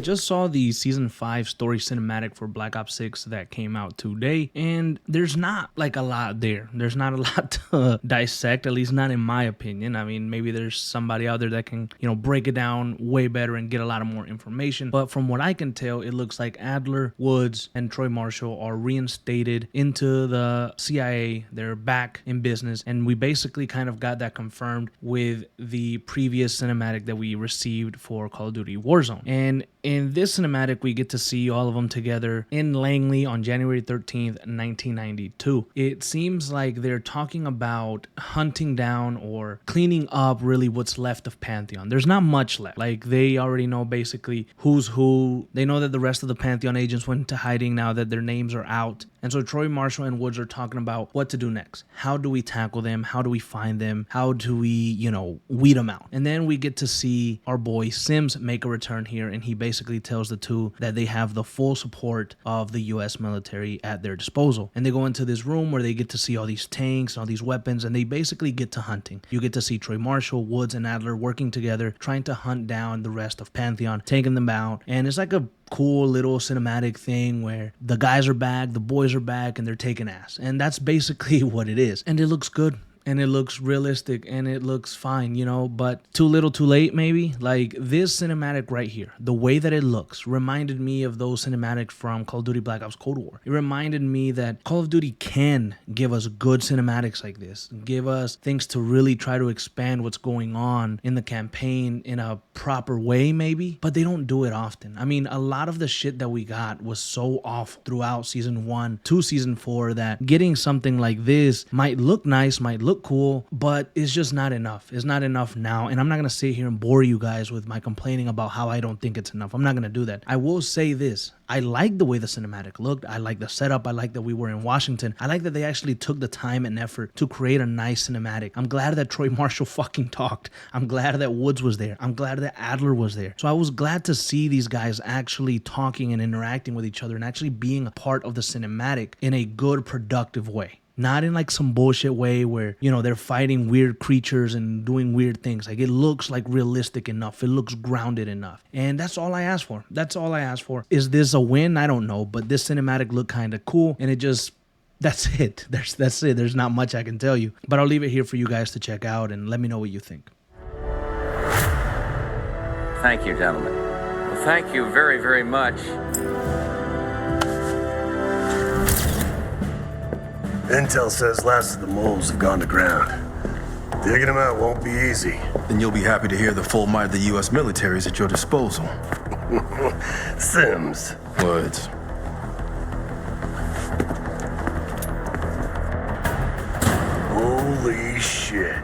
just saw the season 5 story cinematic for Black Ops 6 that came out today, and there's not like a lot there. There's not a lot to dissect, at least not in my opinion. I mean, maybe there's somebody out there that can, break it down way better and get a lot of more information. But from what I can tell, it looks like Adler, Woods, and Troy Marshall are reinstated into the CIA. They're back in business, and we basically kind of got that confirmed with the previous cinematic that we received for Call of Duty Warzone. And in this cinematic, we get to see all of them together in Langley on January 13th, 1992. It seems like they're talking about hunting down or cleaning up really what's left of Pantheon. There's not much left. Like, they already know basically who's who. They know that the rest of the Pantheon agents went into hiding now that their names are out. And so Troy Marshall and Woods are talking about what to do next. How do we tackle them? How do we find them? How do we, weed them out? And then we get to see our boy Sims make a return here, and he basically tells the two that they have the full support of the U.S. military at their disposal. And they go into this room where they get to see all these tanks, all these weapons, and they basically get to hunting. You get to see Troy Marshall, Woods, and Adler working together, trying to hunt down the rest of Pantheon, taking them out. And it's like a cool little cinematic thing where the guys are back, the boys are back, and they're taking ass. And that's basically what it is. And it looks good. And it looks realistic and it looks fine, but too little too late maybe. Like, this cinematic right here, the way that it looks reminded me of those cinematics from Call of Duty Black Ops Cold War. It reminded me that Call of Duty can give us good cinematics like this, give us things to really try to expand what's going on in the campaign in a proper way maybe, but they don't do it often. I mean, a lot of the shit that we got was so off throughout season 1 to season 4 that getting something like this might look nice, might look cool, but it's just not enough. It's not enough now, and I'm not gonna sit here and bore you guys with my complaining about how I don't think it's enough. I'm not gonna do that. I will say this: I like the way the cinematic looked. I like the setup. I like that we were in Washington. I like that they actually took the time and effort to create a nice cinematic. I'm glad that Troy Marshall fucking talked. I'm glad that Woods was there. I'm glad that Adler was there. So I was glad to see these guys actually talking and interacting with each other and actually being a part of the cinematic in a good, productive way. Not in like some bullshit way where, they're fighting weird creatures and doing weird things. Like, it looks like realistic enough. It looks grounded enough. And that's all I asked for. That's all I asked for. Is this a win? I don't know. But this cinematic looked kind of cool. And that's it. That's it. There's not much I can tell you. But I'll leave it here for you guys to check out and let me know what you think. Thank you, gentlemen. Well, thank you very, very much. Intel says last of the moles have gone to ground. Digging them out won't be easy. Then you'll be happy to hear the full might of the U.S. military is at your disposal. Sims. Woods. Holy shit.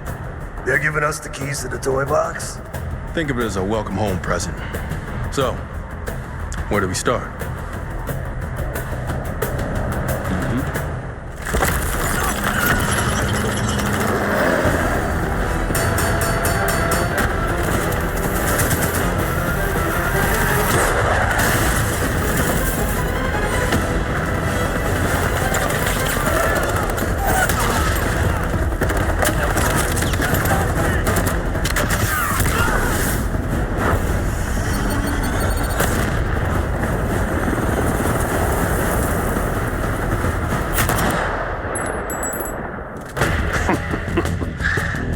They're giving us the keys to the toy box? Think of it as a welcome home present. So, where do we start?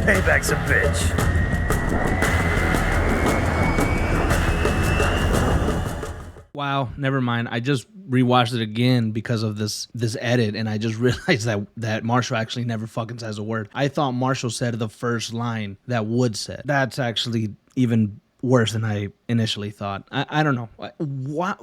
Payback's a bitch. Wow, never mind. I just rewatched it again because of this edit, and I just realized that Marshall actually never fucking says a word. I thought Marshall said the first line that Woods said. That's actually even worse than I initially thought. I don't know.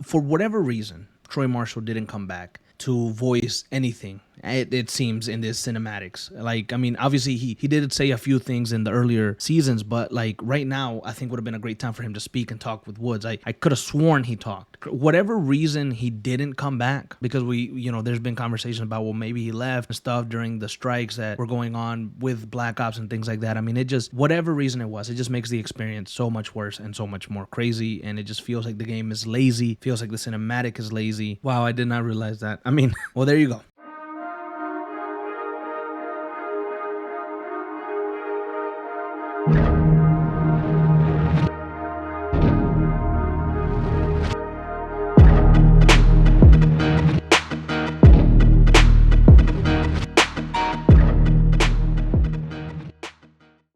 For whatever reason, Troy Marshall didn't come back to voice anything, it seems, in this cinematics. Like, I mean, obviously he did say a few things in the earlier seasons, but like right now, I think would have been a great time for him to speak and talk with Woods. I could have sworn he talked. Whatever reason he didn't come back, because there's been conversations about, well, maybe he left and stuff during the strikes that were going on with Black Ops and things like that. I mean, whatever reason it was, it just makes the experience so much worse and so much more crazy, and it just feels like the game is lazy, feels like the cinematic is lazy. Wow, I did not realize that. I mean, well, there you go.